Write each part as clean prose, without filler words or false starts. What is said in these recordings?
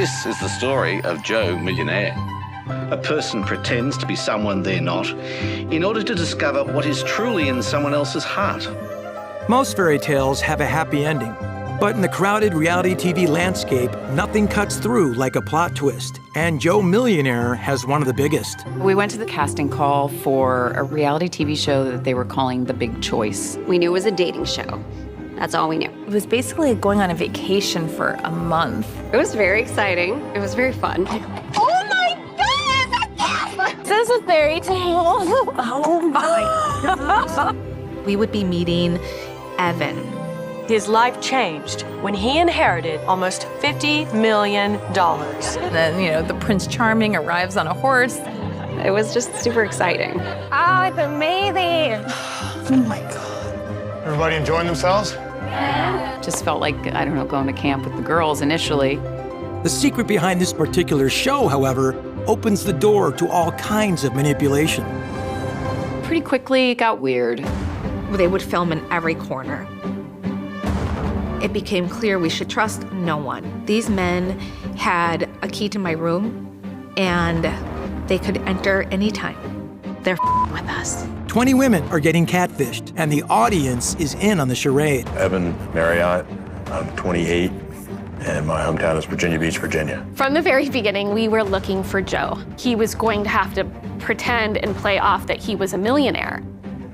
This is the story of Joe Millionaire. A person pretends to be someone they're not in order to discover what is truly in someone else's heart. Most fairy tales have a happy ending, but in the crowded reality TV landscape, nothing cuts through like a plot twist, and Joe Millionaire has one of the biggest. We went to the casting call for a reality TV show that they were calling The Big Choice. We knew it was a dating show. That's all we knew. It was basically going on a vacation for a month. It was very exciting. It was very fun. Oh my goodness! This is a fairy tale. Oh my. We would be meeting Evan. His life changed when he inherited almost $50 million. And then, the Prince Charming arrives on a horse. It was just super exciting. Oh, it's amazing. Oh my God. Everybody enjoying themselves? Just felt like, I don't know, going to camp with the girls initially. The secret behind this particular show, however, opens the door to all kinds of manipulation. Pretty quickly, it got weird. They would film in every corner. It became clear we should trust no one. These men had a key to my room, and they could enter anytime. They're with us. 20 women are getting catfished, and the audience is in on the charade. Evan Marriott, I'm 28, and my hometown is Virginia Beach, Virginia. From the very beginning, we were looking for Joe. He was going to have to pretend and play off that he was a millionaire.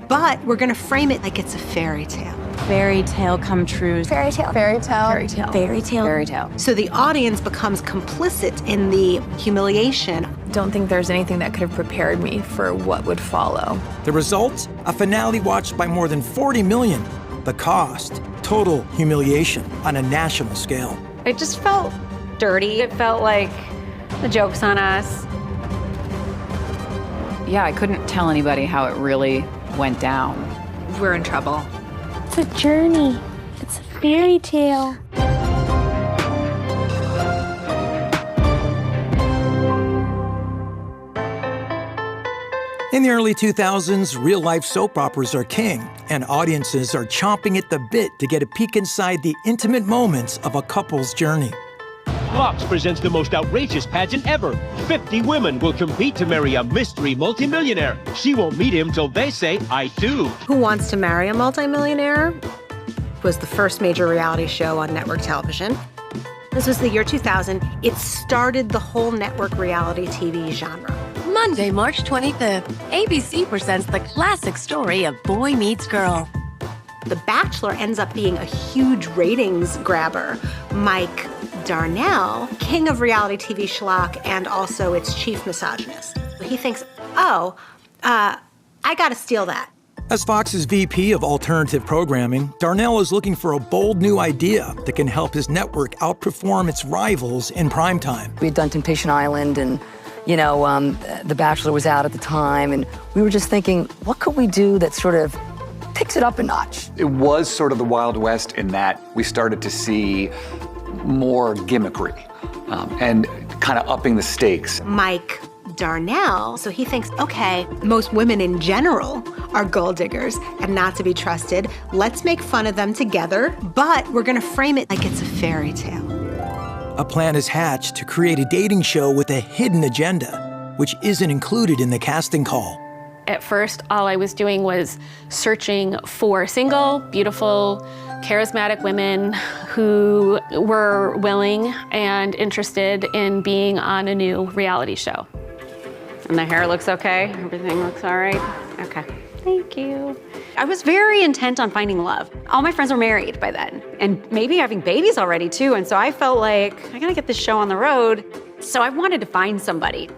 But we're gonna frame it like it's a fairy tale. Fairy tale come true. Fairy tale. Fairy tale. Fairy tale. Fairy tale. Fairy tale. So the audience becomes complicit in the humiliation. Don't think there's anything that could have prepared me for what would follow. The result? A finale watched by more than 40 million. The cost? Total humiliation on a national scale. It just felt dirty. It felt like the joke's on us. Yeah, I couldn't tell anybody how it really went down. We're in trouble. It's a journey. It's a fairy tale. In the early 2000s, real-life soap operas are king, and audiences are chomping at the bit to get a peek inside the intimate moments of a couple's journey. Fox presents the most outrageous pageant ever. 50 women will compete to marry a mystery multimillionaire. She won't meet him till they say, I do. Who Wants to Marry a Multimillionaire was the first major reality show on network television. This was the year 2000. It started the whole network reality TV genre. Monday, March 25th, ABC presents the classic story of Boy Meets Girl. The Bachelor ends up being a huge ratings grabber. Mike Darnell, king of reality TV schlock and also its chief misogynist. He thinks, I gotta steal that. As Fox's VP of alternative programming, Darnell is looking for a bold new idea that can help his network outperform its rivals in primetime. We had done Temptation Island and, The Bachelor was out at the time, and we were just thinking, what could we do that sort of takes it up a notch? It was sort of the Wild West in that we started to see more gimmickry and kind of upping the stakes. Mike Darnell, so he thinks, okay, most women in general are gold diggers and not to be trusted. Let's make fun of them together, but we're gonna frame it like it's a fairy tale. A plan is hatched to create a dating show with a hidden agenda, which isn't included in the casting call. At first, all I was doing was searching for single, beautiful, charismatic women who were willing and interested in being on a new reality show. And the hair looks okay? Everything looks all right? Okay. Thank you. I was very intent on finding love. All my friends were married by then, and maybe having babies already too, and so I felt like, I gotta get this show on the road. So I wanted to find somebody.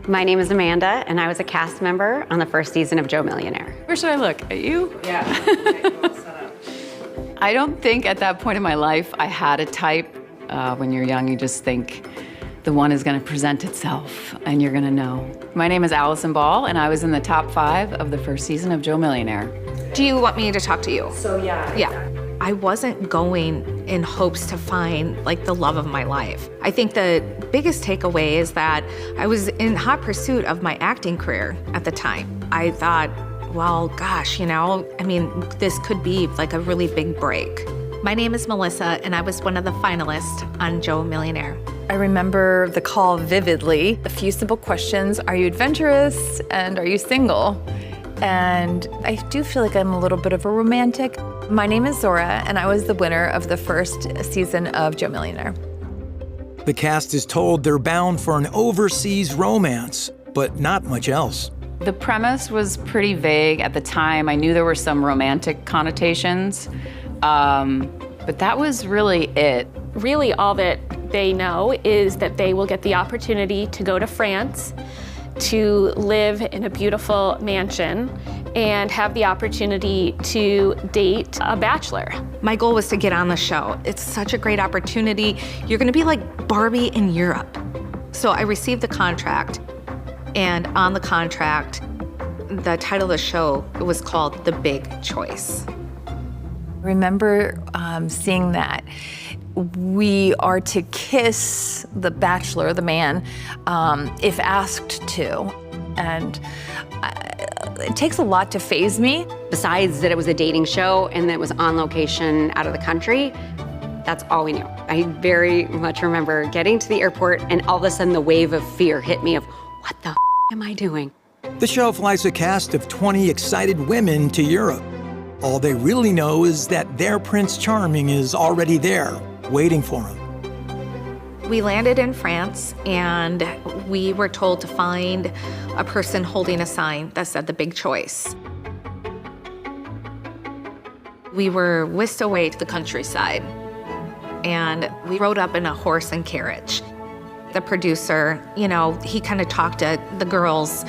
My name is Amanda, and I was a cast member on the first season of Joe Millionaire. Where should I look? At you? Yeah. I don't think at that point in my life I had a type. When you're young, you just think the one is gonna present itself and you're gonna know. My name is Allison Ball, and I was in the top 5 of the first season of Joe Millionaire. Do you want me to talk to you? Yeah. I wasn't going in hopes to find the love of my life. I think the biggest takeaway is that I was in hot pursuit of my acting career at the time. I thought, well, gosh, this could be a really big break. My name is Melissa, and I was one of the finalists on Joe Millionaire. I remember the call vividly. A few simple questions: are you adventurous and are you single? And I do feel like I'm a little bit of a romantic. My name is Zora, and I was the winner of the first season of Joe Millionaire. The cast is told they're bound for an overseas romance, but not much else. The premise was pretty vague at the time. I knew there were some romantic connotations, but that was really it. Really, all that they know is that they will get the opportunity to go to France, to live in a beautiful mansion, and have the opportunity to date a bachelor. My goal was to get on the show. It's such a great opportunity. You're gonna be like Barbie in Europe. So I received the contract, and on the contract, the title of the show was called The Big Choice. I remember seeing that. We are to kiss the bachelor, the man, if asked to. And it takes a lot to faze me. Besides that it was a dating show and that it was on location out of the country, that's all we knew. I very much remember getting to the airport and all of a sudden the wave of fear hit me of, what the am I doing? The show flies a cast of 20 excited women to Europe. All they really know is that their Prince Charming is already there, waiting for them. We landed in France, and we were told to find a person holding a sign that said The Big Choice. We were whisked away to the countryside, and we rode up in a horse and carriage. The producer, you know, he kind of talked to the girls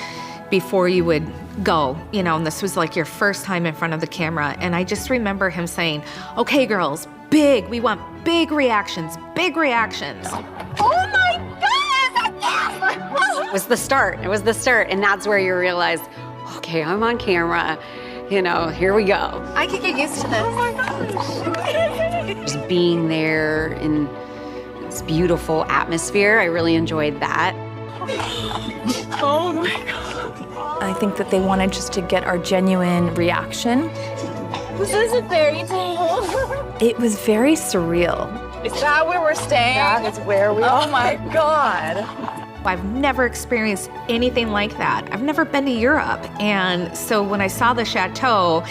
before you would go, you know, and this was like your first time in front of the camera. And I just remember him saying, okay, girls, we want big reactions, big reactions. Oh my God! It was the start, and that's where you realize, okay, I'm on camera, you know, here we go. I could get used to this. Oh my gosh. Just being there in this beautiful atmosphere, I really enjoyed that. Oh my God. I think that they wanted just to get our genuine reaction. This is a fairy tale. It was very surreal. Is that where we're staying? That is where we are. Oh my God. I've never experienced anything like that. I've never been to Europe. And so when I saw the chateau,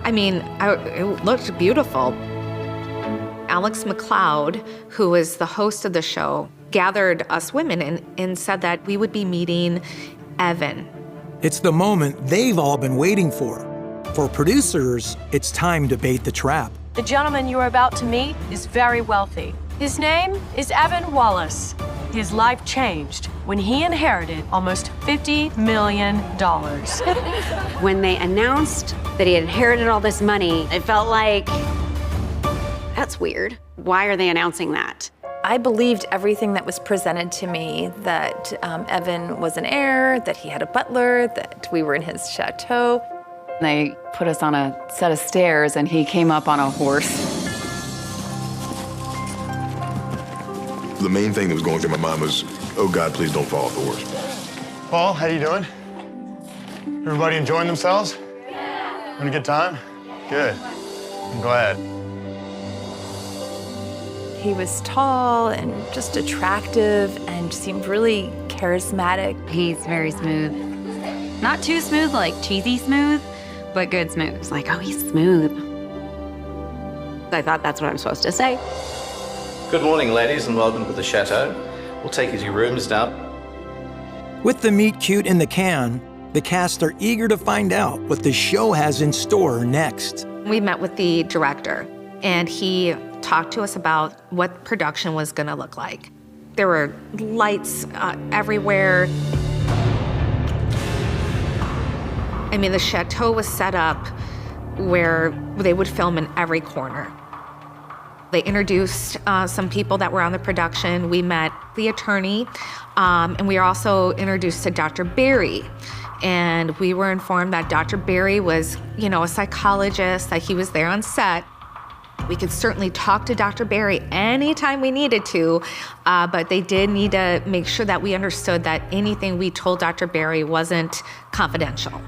I mean, it looked beautiful. Alex McLeod, who is the host of the show, gathered us women and said that we would be meeting Evan. It's the moment they've all been waiting for. For producers, it's time to bait the trap. The gentleman you are about to meet is very wealthy. His name is Evan Wallace. His life changed when he inherited almost $50 million. When they announced that he had inherited all this money, it felt like, that's weird. Why are they announcing that? I believed everything that was presented to me, that Evan was an heir, that he had a butler, that we were in his chateau. They put us on a set of stairs and he came up on a horse. The main thing that was going through my mind was, oh God, please don't fall off the horse. Paul, how you doing? Everybody enjoying themselves? Having a good time? Good. I'm glad. He was tall and just attractive and seemed really charismatic. He's very smooth. Not too smooth, like cheesy smooth, but good smooth. It's like, oh, he's smooth. I thought that's what I'm supposed to say. Good morning, ladies, and welcome to the Chateau. We'll take you to your rooms now. With the meet cute in the can, the cast are eager to find out what the show has in store next. We met with the director, and he talked to us about what production was gonna look like. There were lights everywhere. I mean, the chateau was set up where they would film in every corner. They introduced some people that were on the production. We met the attorney, and we were also introduced to Dr. Barry. And we were informed that Dr. Barry was, you know, a psychologist, that he was there on set. We could certainly talk to Dr. Barry anytime we needed to, but they did need to make sure that we understood that anything we told Dr. Barry wasn't confidential.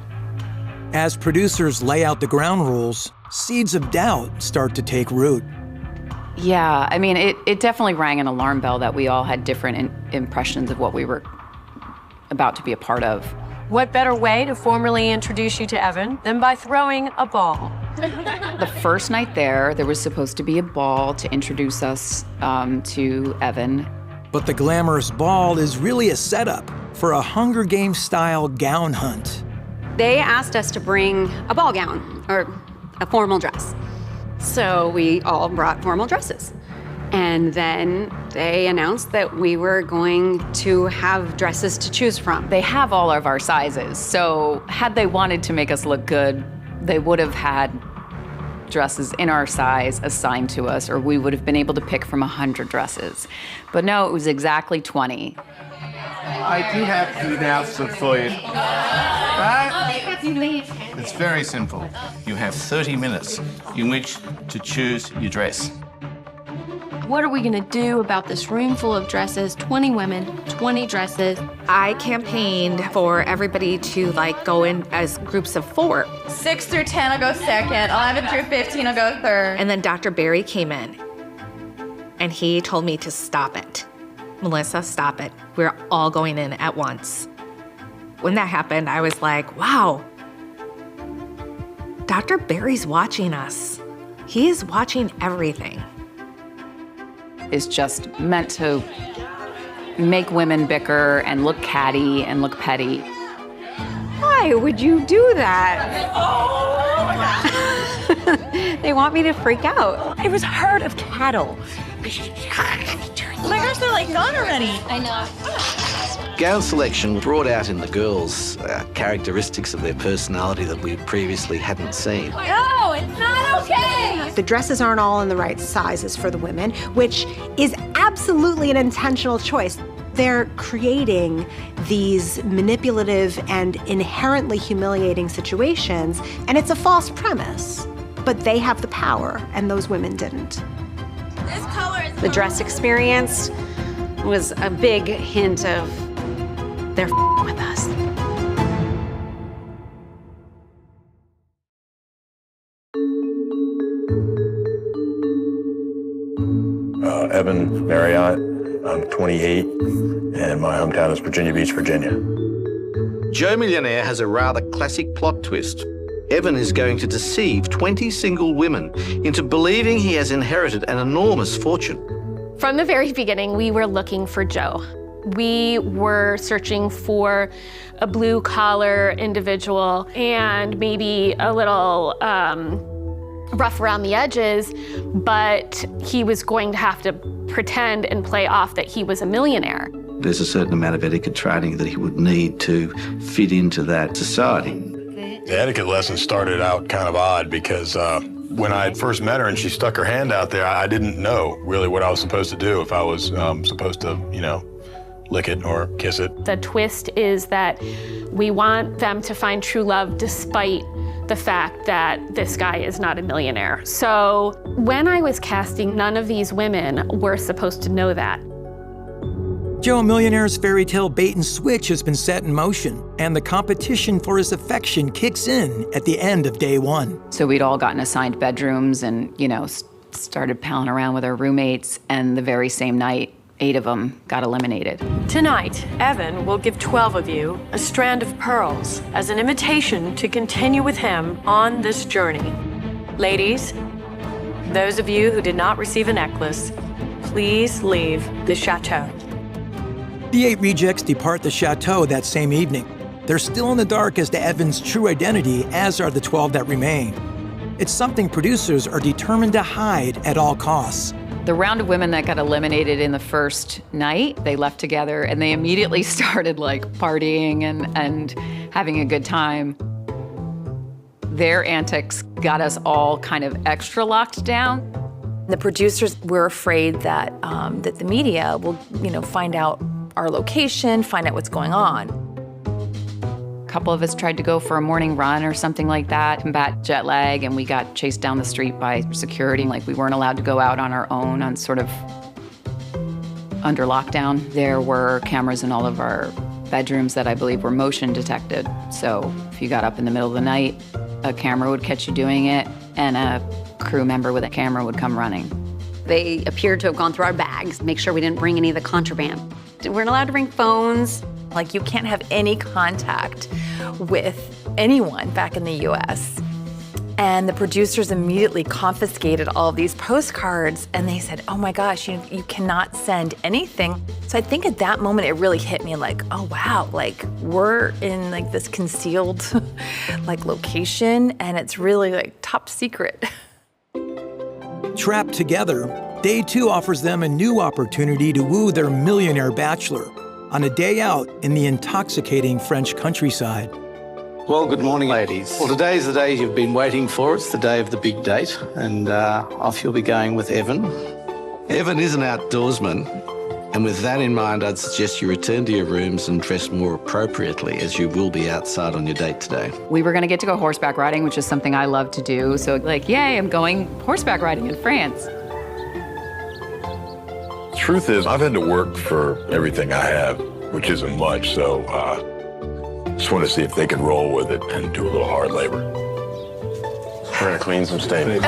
As producers lay out the ground rules, seeds of doubt start to take root. Yeah, I mean, it definitely rang an alarm bell that we all had different impressions of what we were about to be a part of. What better way to formally introduce you to Evan than by throwing a ball? The first night there was supposed to be a ball to introduce us to Evan. But the glamorous ball is really a setup for a Hunger Games-style gown hunt. They asked us to bring a ball gown or a formal dress. So we all brought formal dresses. And then they announced that we were going to have dresses to choose from. They have all of our sizes, so had they wanted to make us look good, they would have had dresses in our size assigned to us, or we would have been able to pick from 100 dresses. But no, it was exactly 20. I do have to announce it for you. But it's very simple. You have 30 minutes in which to choose your dress. What are we gonna do about this room full of dresses? 20 women, 20 dresses. I campaigned for everybody to go in as groups of 4. 6 through 10, I'll go second. 11 through 15, I'll go third. And then Dr. Barry came in and he told me to stop it. Melissa, stop it. We're all going in at once. When that happened, I was like, wow, Dr. Barry's watching us. He is watching everything. Is just meant to make women bicker and look catty and look petty. Why would you do that? They want me to freak out. It was a herd of cattle. Oh my gosh, they're gone already. I know. Gown selection brought out in the girls characteristics of their personality that we previously hadn't seen. No, it's not okay. The dresses aren't all in the right sizes for the women, which is absolutely an intentional choice. They're creating these manipulative and inherently humiliating situations, and it's a false premise. But they have the power, and those women didn't. This color is The dress experience was a big hint of they're with us. Evan Marriott, I'm 28, and my hometown is Virginia Beach, Virginia. Joe Millionaire has a rather classic plot twist. Evan is going to deceive 20 single women into believing he has inherited an enormous fortune. From the very beginning, we were looking for Joe. We were searching for a blue-collar individual and maybe a little rough around the edges, but he was going to have to pretend and play off that he was a millionaire. There's a certain amount of etiquette training that he would need to fit into that society. The etiquette lesson started out kind of odd because when I had first met her and she stuck her hand out there, I didn't know really what I was supposed to do, if I was supposed to, lick it or kiss it. The twist is that we want them to find true love despite the fact that this guy is not a millionaire. So when I was casting, none of these women were supposed to know that. Joe Millionaire's fairy tale bait and switch has been set in motion, and the competition for his affection kicks in at the end of day 1. So we'd all gotten assigned bedrooms and, started palling around with our roommates, and the very same night, 8 of them got eliminated. Tonight, Evan will give 12 of you a strand of pearls as an invitation to continue with him on this journey. Ladies, those of you who did not receive a necklace, please leave the chateau. The 8 rejects depart the chateau that same evening. They're still in the dark as to Evan's true identity, as are the 12 that remain. It's something producers are determined to hide at all costs. The round of women that got eliminated in the first night, they left together and they immediately started partying and having a good time. Their antics got us all kind of extra locked down. The producers were afraid that that the media will, find out our location, find out what's going on. A couple of us tried to go for a morning run or something like that, combat jet lag, and we got chased down the street by security. We weren't allowed to go out on our own on sort of under lockdown. There were cameras in all of our bedrooms that I believe were motion detected. So if you got up in the middle of the night, a camera would catch you doing it, and a crew member with a camera would come running. They appeared to have gone through our bags, make sure we didn't bring any of the contraband. We weren't allowed to bring phones. Like, you can't have any contact with anyone back in the US. And the producers immediately confiscated all of these postcards, and they said, oh my gosh, you cannot send anything. So I think at that moment it really hit me like, oh wow, like we're in like this concealed like location, and it's really like top secret. Trapped together, Day 2 offers them a new opportunity to woo their millionaire bachelor on a day out in the intoxicating French countryside. Well, good morning, ladies. Well, today's the day you've been waiting for. It's the day of the big date, and off you'll be going with Evan. Evan is an outdoorsman, and with that in mind, I'd suggest you return to your rooms and dress more appropriately, as you will be outside on your date today. We were going to get to go horseback riding, which is something I love to do. So, like, yay, I'm going horseback riding in France. Truth is, I've had to work for everything I have, which isn't much, so just want to see if they can roll with it and do a little hard labor. We're going to clean some stables.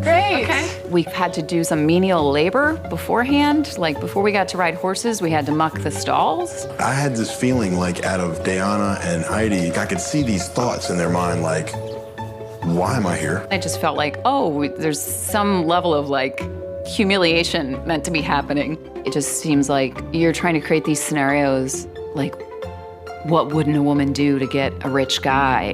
Great. Okay. We've had to do some menial labor beforehand. Like, before we got to ride horses, we had to muck the stalls. I had this feeling like out of Diana and Heidi, I could see these thoughts in their mind like, why am I here? I just felt like, oh, there's some level of like humiliation meant to be happening. It just seems like you're trying to create these scenarios like, what wouldn't a woman do to get a rich guy?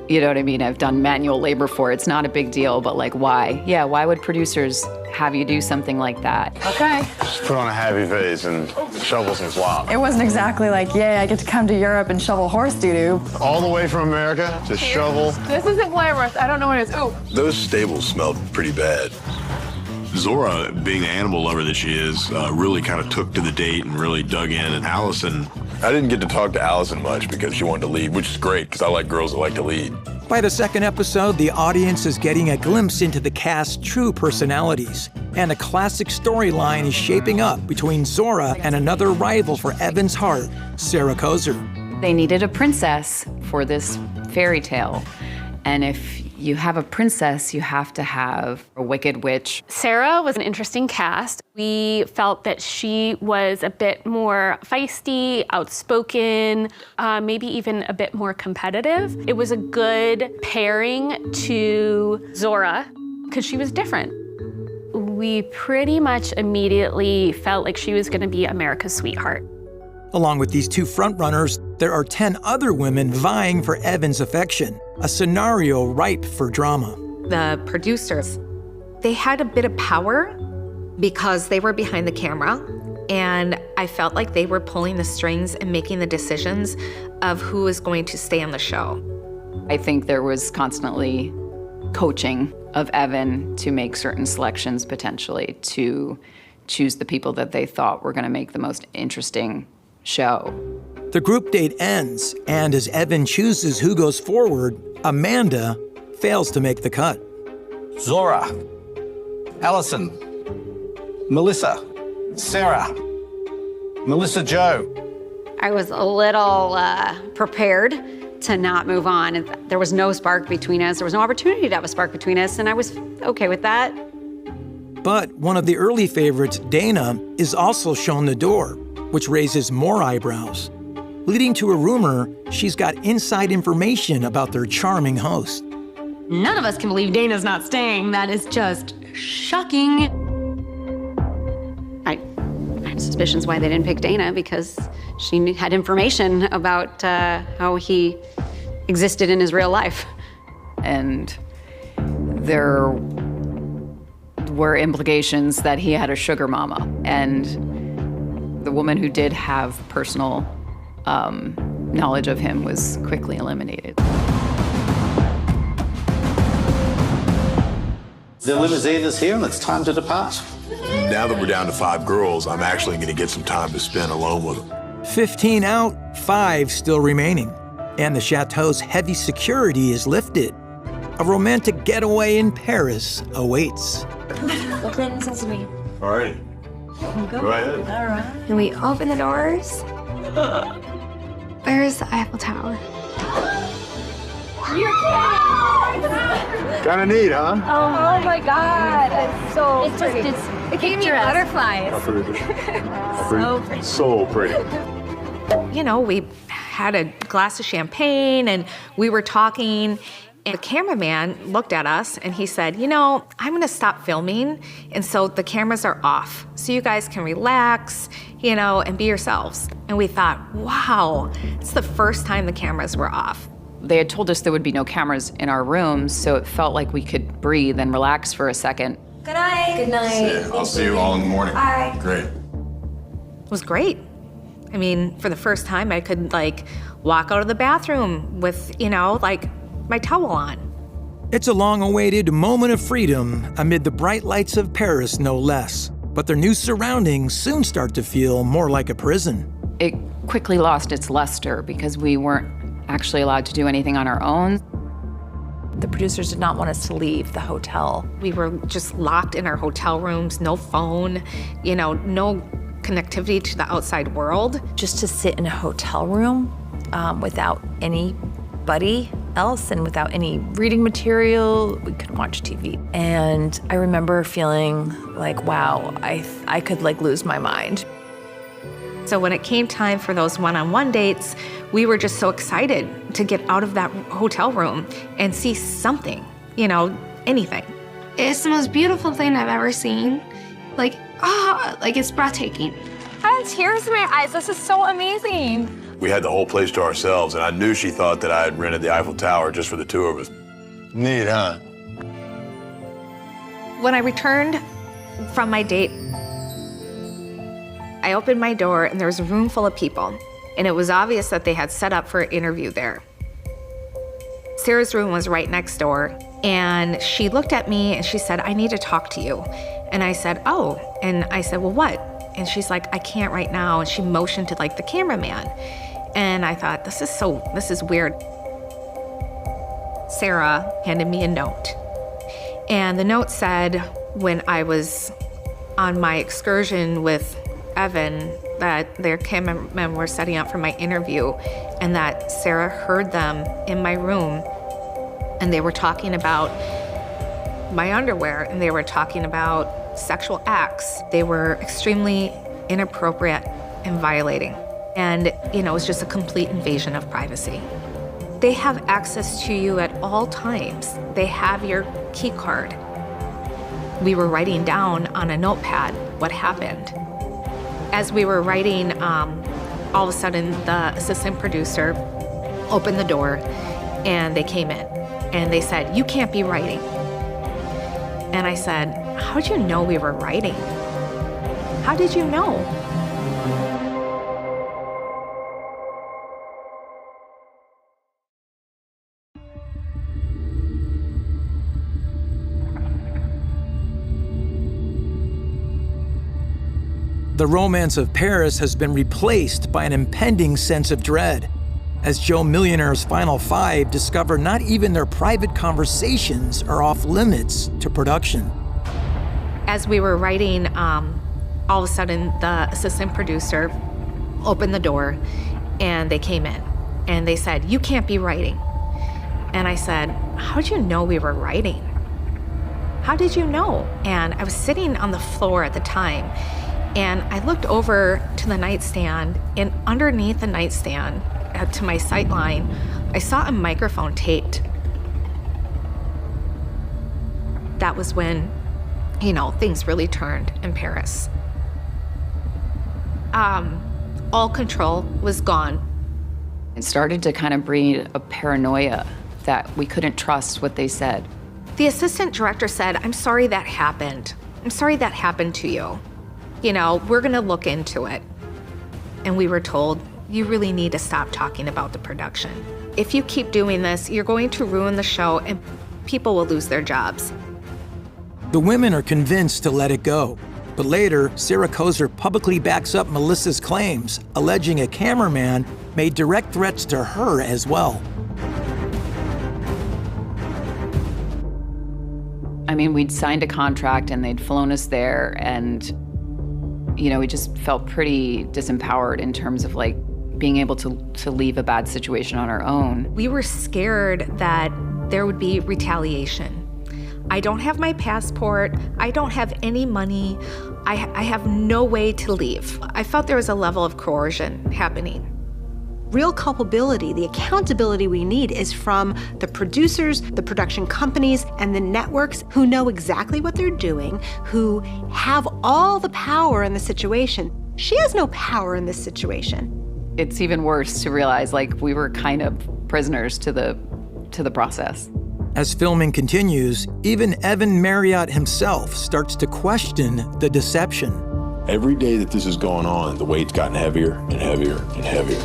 You know what I mean? I've done manual labor for it. It's not a big deal, but like, why? Yeah, why would producers have you do something like that? Okay. Just put on a happy face and shovel some flop. It wasn't exactly like, yay, I get to come to Europe and shovel horse doo-doo. All the way from America to shovel. This isn't glamorous. I don't know what it is. Ooh. Those stables smelled pretty bad. Zora, being the animal lover that she is, really kind of took to the date and really dug in. And Allison, I didn't get to talk to Allison much because she wanted to lead, which is great because I like girls that like to lead. By the second episode, the audience is getting a glimpse into the cast's true personalities, and a classic storyline is shaping up between Zora and another rival for Evan's heart, Sarah Kozer. They needed a princess for this fairy tale. And if you have a princess, you have to have a wicked witch. Sarah was an interesting cast. We felt that she was a bit more feisty, outspoken, maybe even a bit more competitive. It was a good pairing to Zora because she was different. We pretty much immediately felt like she was going to be America's sweetheart. Along with these two frontrunners, there are 10 other women vying for Evan's affection, a scenario ripe for drama. The producers, they had a bit of power because they were behind the camera, and I felt like they were pulling the strings and making the decisions of who is going to stay on the show. I think there was constantly coaching of Evan to make certain selections potentially to choose the people that they thought were going to make the most interesting show. The group date ends, and as Evan chooses who goes forward, Amanda fails to make the cut. Zora, Allison, Melissa, Sarah, Melissa Joe. I was a little prepared to not move on. There was no spark between us. There was no opportunity to have a spark between us, and I was okay with that. But one of the early favorites, Dana, is also shown the door, which raises more eyebrows, leading to a rumor she's got inside information about their charming host. None of us can believe Dana's not staying. That is just shocking. I have suspicions why they didn't pick Dana, because she had information about how he existed in his real life. And there were implications that he had a sugar mama. And the woman who did have personal knowledge of him was quickly eliminated. The limousine is here and it's time to depart. Now that we're down to 5 girls, I'm actually going to get some time to spend alone with them. 15 out, 5 still remaining. And the chateau's heavy security is lifted. A romantic getaway in Paris awaits. Open sesame. All right. Go ahead. All right. Can we open the doors? Where's the Eiffel Tower? You're kidding! Kind of neat, huh? Oh my God. It's so pretty. It gave me butterflies. So pretty. You know, we had a glass of champagne and we were talking, and the cameraman looked at us and he said, you know, I'm gonna stop filming, and so the cameras are off, so you guys can relax, you know, and be yourselves. And we thought, wow, it's the first time the cameras were off. They had told us there would be no cameras in our rooms, so it felt like we could breathe and relax for a second. Good night. Good night. I'll see you all in the morning. All right. Great. It was great. I mean, for the first time, I could like walk out of the bathroom with, you know, like my towel on. It's a long-awaited moment of freedom amid the bright lights of Paris, no less. But their new surroundings soon start to feel more like a prison. It quickly lost its luster because we weren't actually allowed to do anything on our own. The producers did not want us to leave the hotel. We were just locked in our hotel rooms, no phone, you know, no connectivity to the outside world. Just to sit in a hotel room without anybody else and without any reading material, we couldn't watch TV. And I remember feeling like, wow, I could like lose my mind. So when it came time for those one-on-one dates, we were just so excited to get out of that hotel room and see something, you know, anything. It's the most beautiful thing I've ever seen. Like, it's breathtaking. I have tears in my eyes. This is so amazing. We had the whole place to ourselves, and I knew she thought that I had rented the Eiffel Tower just for the two of us. Neat, huh? When I returned from my date, I opened my door and there was a room full of people, and it was obvious that they had set up for an interview there. Sarah's room was right next door, and she looked at me and she said, I need to talk to you. And I said, oh. And I said, well, what? And she's like, I can't right now. And she motioned to like the cameraman. And I thought, this is weird. Sarah handed me a note. And the note said, when I was on my excursion with Evan, that their cameramen were setting up for my interview, and that Sarah heard them in my room, and they were talking about my underwear, and they were talking about sexual acts. They were extremely inappropriate and violating. And, you know, it was just a complete invasion of privacy. They have access to you at all times. They have your key card. We were writing down on a notepad what happened. As we were writing, all of a sudden the assistant producer opened the door and they came in and they said, you can't be writing. And I said, how'd you know we were writing? How did you know? The romance of Paris has been replaced by an impending sense of dread, as Joe Millionaire's final five discover not even their private conversations are off limits to production. As we were writing, all of a sudden the assistant producer opened the door and they came in and they said, you can't be writing. And I said, how'd you know we were writing? How did you know? And I was sitting on the floor at the time, and I looked over to the nightstand, and underneath the nightstand, to my sight line, I saw a microphone taped. That was when, you know, things really turned in Paris. All control was gone. It started to kind of breed a paranoia that we couldn't trust what they said. The assistant director said, I'm sorry that happened. I'm sorry that happened to you. You know, we're gonna look into it. And we were told, you really need to stop talking about the production. If you keep doing this, you're going to ruin the show and people will lose their jobs. The women are convinced to let it go. But later, Sarah Koser publicly backs up Melissa's claims, alleging a cameraman made direct threats to her as well. I mean, we'd signed a contract and they'd flown us there, and you know, we just felt pretty disempowered in terms of like being able to leave a bad situation on our own. We were scared that there would be retaliation. I don't have my passport. I don't have any money. I have no way to leave. I felt there was a level of coercion happening. Real culpability, the accountability we need is from the producers, the production companies, and the networks who know exactly what they're doing, who have all the power in the situation. She has no power in this situation. It's even worse to realize like we were kind of prisoners to the process. As filming continues, even Evan Marriott himself starts to question the deception. Every day that this is going on, the weight's gotten heavier and heavier and heavier.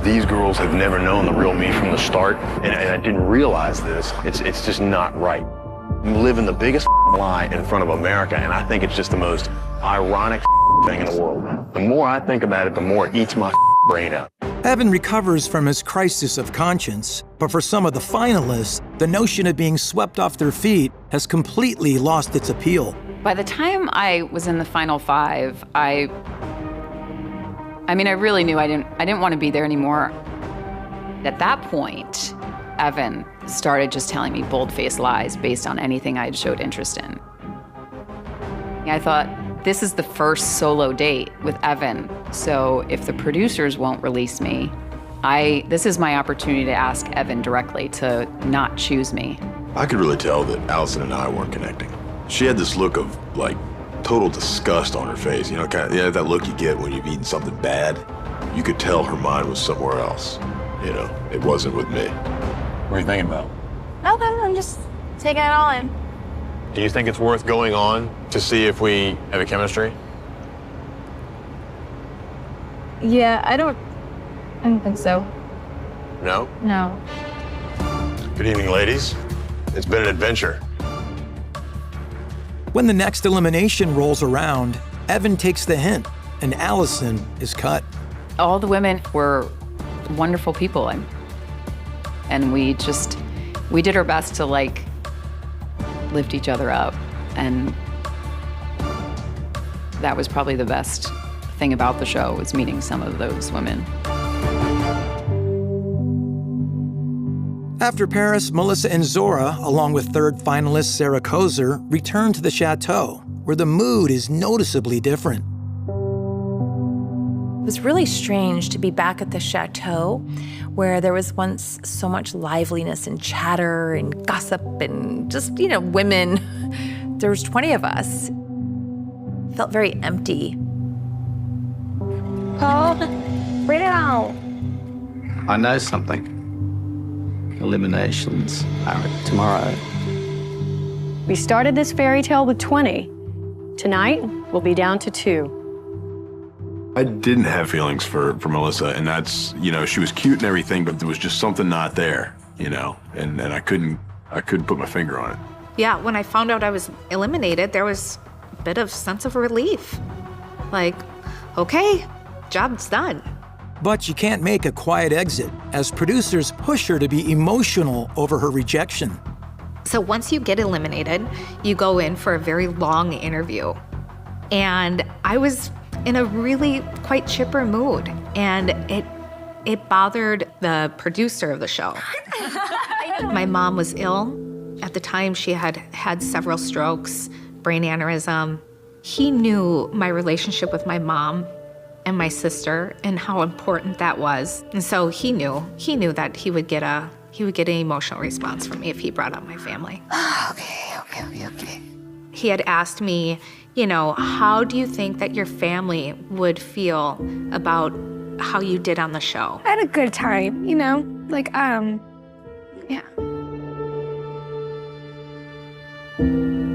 These girls have never known the real me from the start, and I didn't realize this. It's just not right. I'm living the biggest lie in front of America, and I think it's just the most ironic thing in the world. The more I think about it, the more it eats my brain out. Evan recovers from his crisis of conscience, but for some of the finalists, the notion of being swept off their feet has completely lost its appeal. By the time I was in the final 5, I really knew I didn't want to be there anymore. At that point, Evan started just telling me bold-faced lies based on anything I had showed interest in. I thought, this is the first solo date with Evan, so if the producers won't release me, this is my opportunity to ask Evan directly to not choose me. I could really tell that Allison and I weren't connecting. She had this look of, like, total disgust on her face. You know, that look you get when you've eaten something bad. You could tell her mind was somewhere else. You know, it wasn't with me. What are you thinking about? Nothing, I'm just taking it all in. Do you think it's worth going on to see if we have a chemistry? Yeah, I don't think so. No? No. Good evening, ladies. It's been an adventure. When the next elimination rolls around, Evan takes the hint, and Allison is cut. All the women were wonderful people, and we did our best to like lift each other up, and that was probably the best thing about the show, was meeting some of those women. After Paris, Melissa and Zora, along with third finalist Sarah Kozer, return to the chateau, where the mood is noticeably different. It was really strange to be back at the chateau, where there was once so much liveliness and chatter and gossip and just, women. There was 20 of us. It felt very empty. Paul, bring it out. I know something. Eliminations are tomorrow. We started this fairy tale with 20. Tonight, we'll be down to 2. I didn't have feelings for Melissa, and that's, she was cute and everything, but there was just something not there, and I couldn't put my finger on it. Yeah, when I found out I was eliminated, there was a bit of sense of relief. Like, okay, job's done. But you can't make a quiet exit, as producers push her to be emotional over her rejection. So once you get eliminated, you go in for a very long interview. And I was in a really quite chipper mood, and it bothered the producer of the show. My mom was ill. At the time, she had had several strokes, brain aneurysm. He knew my relationship with my mom and my sister and how important that was. And so he knew that he would get an emotional response from me if he brought up my family. Okay. He had asked me, how do you think that your family would feel about how you did on the show? I had a good time, yeah.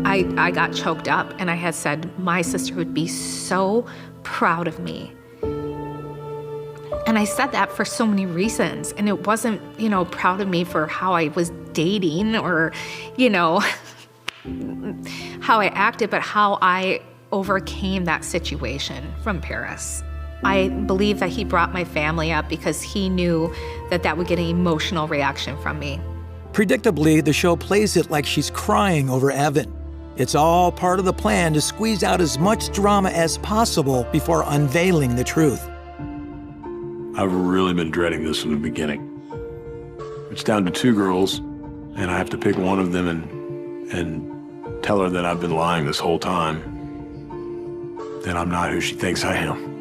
I got choked up, and I had said my sister would be so proud of me. And I said that for so many reasons, and it wasn't, proud of me for how I was dating or, how I acted, but how I overcame that situation from Paris. I believe that he brought my family up because he knew that would get an emotional reaction from me. Predictably, the show plays it like she's crying over Evan. It's all part of the plan to squeeze out as much drama as possible before unveiling the truth. I've really been dreading this from the beginning. It's down to 2 girls, and I have to pick one of them and and tell her that I've been lying this whole time, that I'm not who she thinks I am.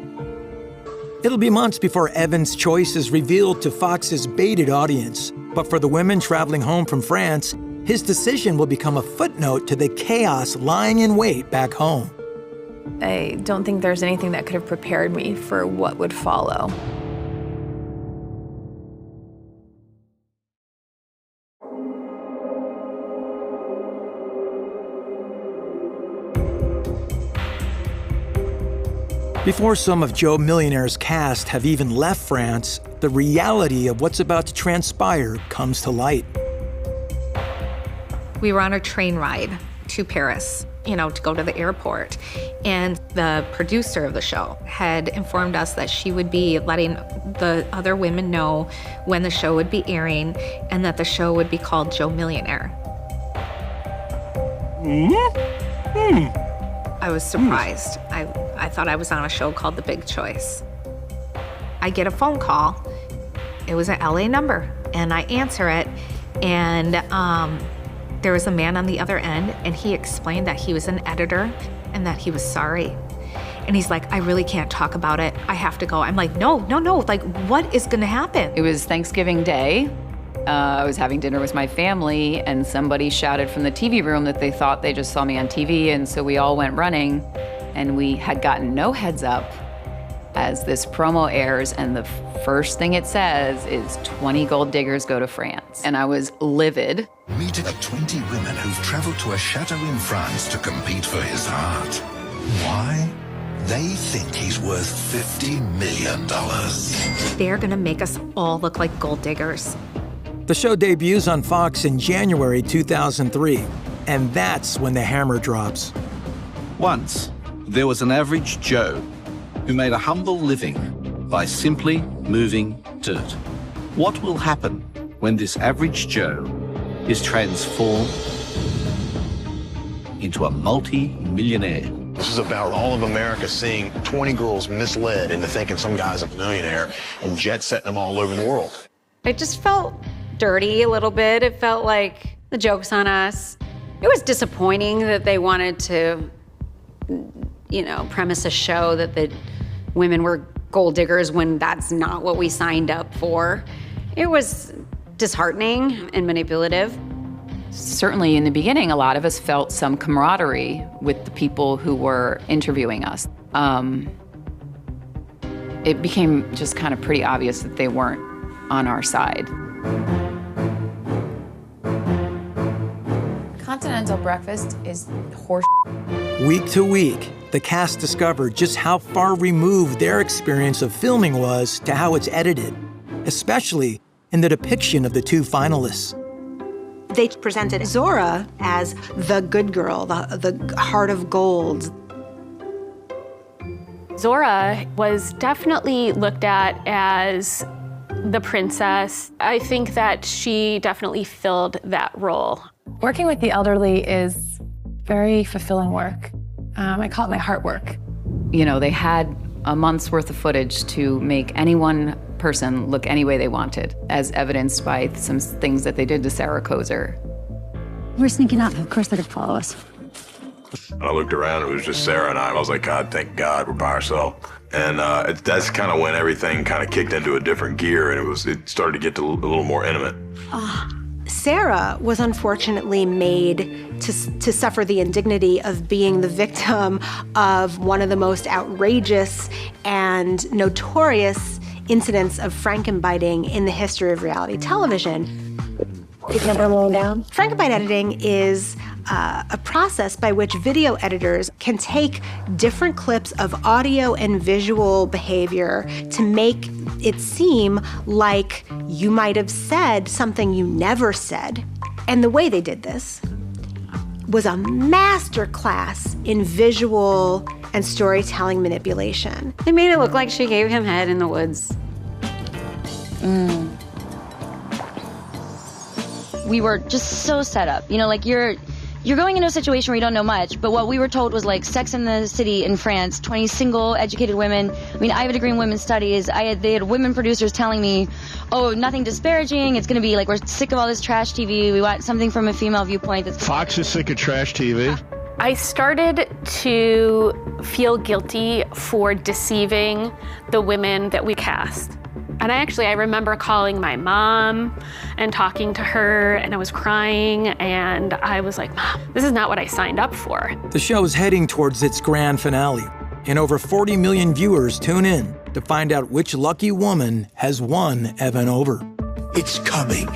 It'll be months before Evan's choice is revealed to Fox's baited audience. But for the women traveling home from France, his decision will become a footnote to the chaos lying in wait back home. I don't think there's anything that could have prepared me for what would follow. Before some of Joe Millionaire's cast have even left France, the reality of what's about to transpire comes to light. We were on a train ride to Paris, to go to the airport. And the producer of the show had informed us that she would be letting the other women know when the show would be airing and that the show would be called Joe Millionaire. I was surprised. I thought I was on a show called The Big Choice. I get a phone call. It was an LA number, and I answer it, and there was a man on the other end, and he explained that he was an editor and that he was sorry. And he's like, I really can't talk about it. I have to go. I'm like, no. Like, what is gonna happen? It was Thanksgiving Day. I was having dinner with my family, and somebody shouted from the TV room that they thought they just saw me on TV, and so we all went running, and we had gotten no heads up as this promo airs, and the first thing it says is 20 gold diggers go to France. And I was livid. Meeting 20 women who've traveled to a chateau in France to compete for his heart. Why? They think he's worth $50 million. They're gonna make us all look like gold diggers. The show debuts on Fox in January 2003, and that's when the hammer drops. Once, there was an average Joe who made a humble living by simply moving dirt. What will happen when this average Joe is transformed into a multi-millionaire? This is about all of America seeing 20 girls misled into thinking some guy's a millionaire and jet setting them all over the world. It just felt dirty a little bit. It felt like the joke's on us. It was disappointing that they wanted to, premise a show that the women were gold diggers when that's not what we signed up for. It was disheartening and manipulative. Certainly in the beginning, a lot of us felt some camaraderie with the people who were interviewing us. It became just kind of pretty obvious that they weren't on our side. Continental breakfast is horse. Week to week, the cast discovered just how far removed their experience of filming was to how it's edited, especially in the depiction of the two finalists. They presented Zora as the good girl, the heart of gold. Zora was definitely looked at as the princess. I think that she definitely filled that role. Working with the elderly is very fulfilling work. I call it my heart work. They had a month's worth of footage to make any one person look any way they wanted, as evidenced by some things that they did to Sarah Kozer. We're sneaking up. Of course they're gonna follow us. I looked around, it was just Sarah and I was like, God, thank God we're by ourselves. And that's kind of when everything kind of kicked into a different gear, and it started to get a little more intimate. Sarah was unfortunately made to suffer the indignity of being the victim of one of the most outrageous and notorious incidents of frankenbiting in the history of reality television. Keep number one down. Frankenbite editing is a process by which video editors can take different clips of audio and visual behavior to make it seem like you might have said something you never said. And the way they did this was a master class in visual and storytelling manipulation. They made it look like she gave him head in the woods. We were just so set up. Like you're You're going into a situation where you don't know much, but what we were told was like Sex in the City in France, 20 single, educated women. I mean, I have a degree in women's studies. They had women producers telling me, oh, nothing disparaging. It's going to be like, we're sick of all this trash TV. We want something from a female viewpoint. Fox is sick of trash TV. I started to feel guilty for deceiving the women that we cast. And I remember calling my mom and talking to her, and I was crying, and I was like, Mom, this is not what I signed up for. The show's heading towards its grand finale, and over 40 million viewers tune in to find out which lucky woman has won Evan over. It's coming.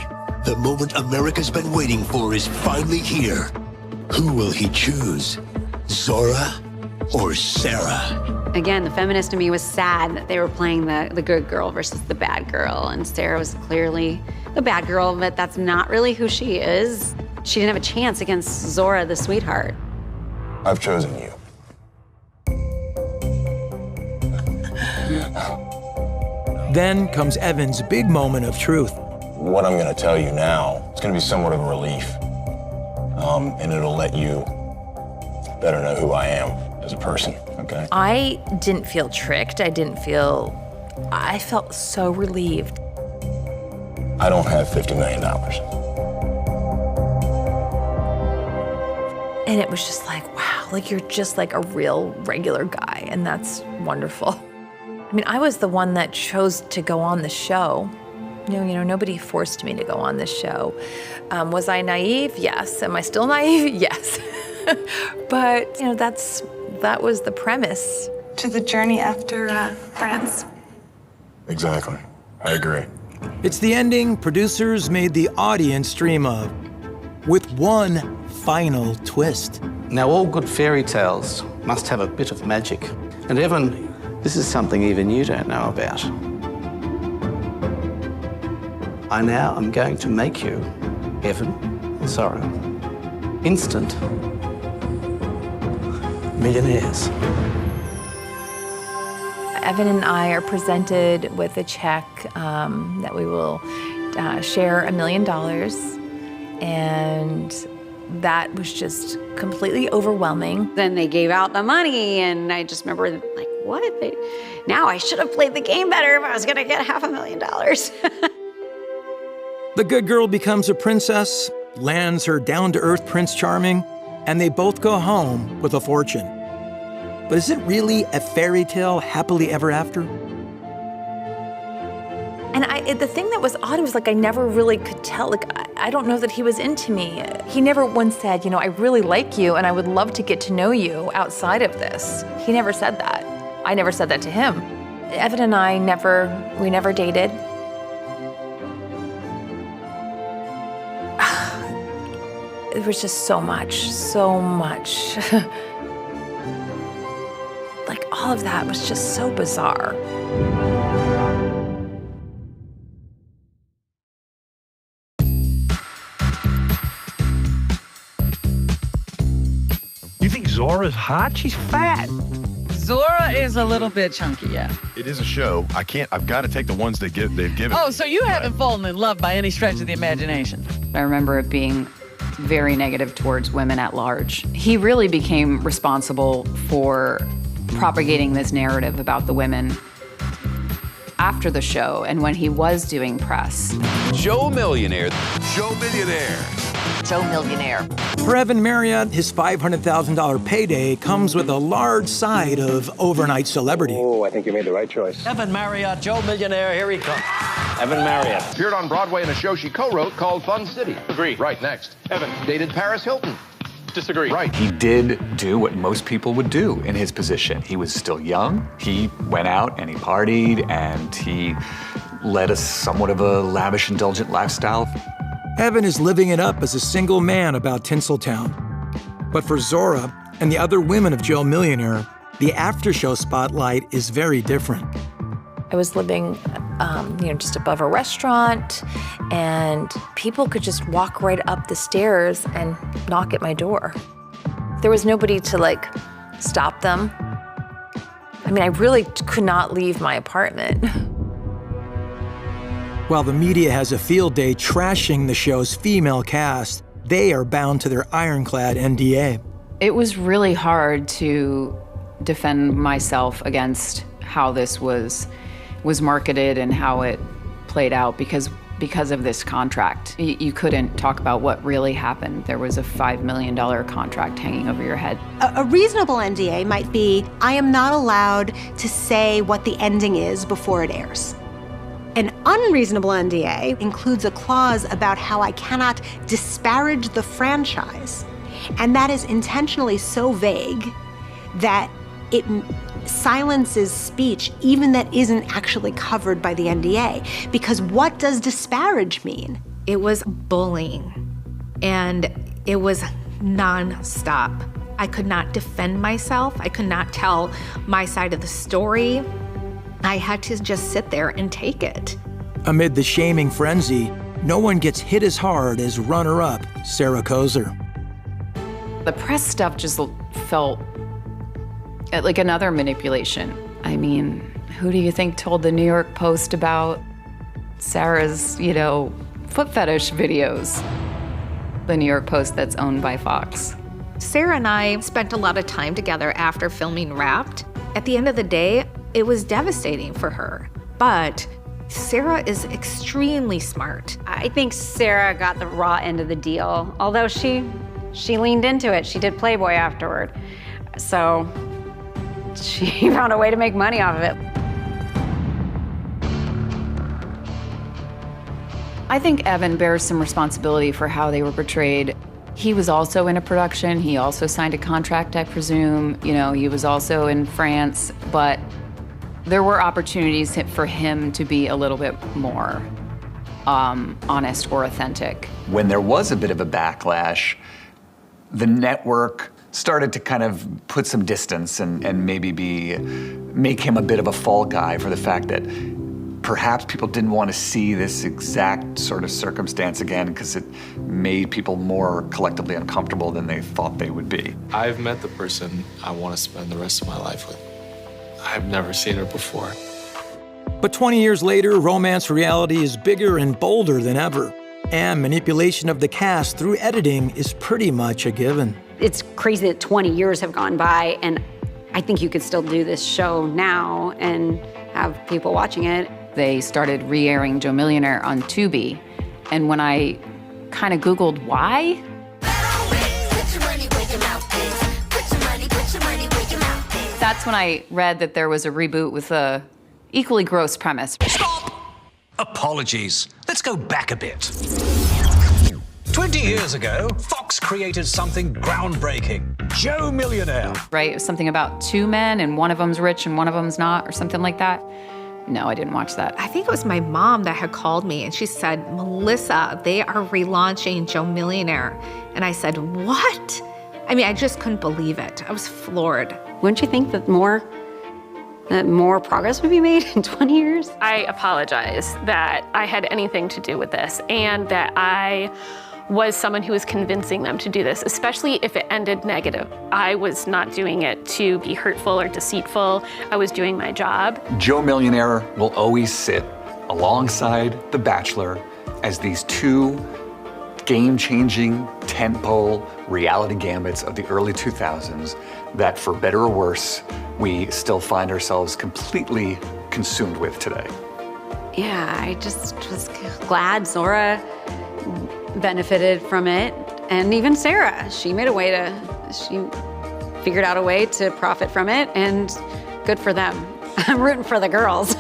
The moment America's been waiting for is finally here. Who will he choose? Zora or Sarah? Again, the feminist in me was sad that they were playing the good girl versus the bad girl, and Sarah was clearly the bad girl, but that's not really who she is. She didn't have a chance against Zora, the sweetheart. I've chosen you. Then comes Evan's big moment of truth. What I'm going to tell you now is going to be somewhat of a relief, and it'll let you better know who I am as a person, okay? I didn't feel tricked. I felt so relieved. I don't have $50 million. And it was just like, wow, like you're just like a real regular guy, and that's wonderful. I mean, I was the one that chose to go on the show. You know, nobody forced me to go on this show. Was I naive? Yes. Am I still naive? Yes. But, that was the premise. To the journey after France. Exactly. I agree. It's the ending producers made the audience dream of, with one final twist. Now, all good fairy tales must have a bit of magic. And Evan, this is something even you don't know about. I now am going to make you, Evan, Zora, instant millionaires. Evan and I are presented with a check that we will share $1 million. And that was just completely overwhelming. Then they gave out the money, and I just remember like, what? Now I should have played the game better if I was gonna get $500,000. The good girl becomes a princess, lands her down-to-earth Prince Charming, and they both go home with a fortune. But is it really a fairy tale happily ever after? And the thing that was odd was like I never really could tell. Like I don't know that he was into me. He never once said, I really like you and I would love to get to know you outside of this. He never said that. I never said that to him. Evan and I never dated. It was just so much. Like all of that was just so bizarre. You think Zora's hot? She's fat. Zora is a little bit chunky, yeah. It is a show. I've got to take the ones they've given. Oh, so you haven't fallen in love by any stretch of the imagination. I remember it being very negative towards women at large. He really became responsible for propagating this narrative about the women after the show and when he was doing press. Joe Millionaire. Joe Millionaire. Joe Millionaire. For Evan Marriott, his $500,000 payday comes with a large side of overnight celebrity. Oh, I think you made the right choice. Evan Marriott, Joe Millionaire, here he comes. Evan Marriott. Appeared on Broadway in a show she co-wrote called Fun City. Agree. Right, next. Evan dated Paris Hilton. Disagree. Right. He did do what most people would do in his position. He was still young. He went out and he partied and he led us somewhat of a lavish, indulgent lifestyle. Evan is living it up as a single man about Tinseltown. But for Zora and the other women of Joe Millionaire, the after-show spotlight is very different. I was living, just above a restaurant, and people could just walk right up the stairs and knock at my door. There was nobody to, stop them. I mean, I really could not leave my apartment. While the media has a field day trashing the show's female cast, They are bound to their ironclad NDA. It was really hard to defend myself against how this was marketed and how it played out because of this contract. You couldn't talk about what really happened. There was a $5 million contract hanging over your head. A reasonable NDA might be, I am not allowed to say what the ending is before it airs. An unreasonable NDA includes a clause about how I cannot disparage the franchise. And that is intentionally so vague that it silences speech even that isn't actually covered by the NDA. Because what does disparage mean? It was bullying, and it was nonstop. I could not defend myself. I could not tell my side of the story. I had to just sit there and take it. Amid the shaming frenzy, no one gets hit as hard as runner-up Sarah Koser. The press stuff just felt like another manipulation. I mean, who do you think told the New York Post about Sarah's, foot fetish videos? The New York Post that's owned by Fox. Sarah and I spent a lot of time together after filming Wrapped. At the end of the day, it was devastating for her. But Sarah is extremely smart. I think Sarah got the raw end of the deal, although she leaned into it. She did Playboy afterward. So she found a way to make money off of it. I think Evan bears some responsibility for how they were portrayed. He was also in a production. He also signed a contract, I presume. He was also in France, but there were opportunities for him to be a little bit more honest or authentic. When there was a bit of a backlash, the network started to kind of put some distance and maybe make him a bit of a fall guy for the fact that perhaps people didn't want to see this exact sort of circumstance again because it made people more collectively uncomfortable than they thought they would be. I've met the person I want to spend the rest of my life with. I've never seen her before. But 20 years later, romance reality is bigger and bolder than ever. And manipulation of the cast through editing is pretty much a given. It's crazy that 20 years have gone by, and I think you could still do this show now and have people watching it. They started re-airing Joe Millionaire on Tubi, and when I kind of Googled why, that's when I read that there was a reboot with a equally gross premise. Stop! Apologies. Let's go back a bit. 20 years ago, Fox created something groundbreaking, Joe Millionaire. Right, it was something about two men and one of them's rich and one of them's not, or something like that. No, I didn't watch that. I think it was my mom that had called me and she said, Melissa, they are relaunching Joe Millionaire. And I said, what? I mean, I just couldn't believe it. I was floored. Wouldn't you think that more progress would be made in 20 years? I apologize that I had anything to do with this and that I was someone who was convincing them to do this, especially if it ended negative. I was not doing it to be hurtful or deceitful. I was doing my job. Joe Millionaire will always sit alongside The Bachelor as these two game-changing, tentpole reality gambits of the early 2000s that, for better or worse, we still find ourselves completely consumed with today. Yeah, I just was glad Zora benefited from it. And even Sarah, she figured out a way to profit from it, and good for them. I'm rooting for the girls.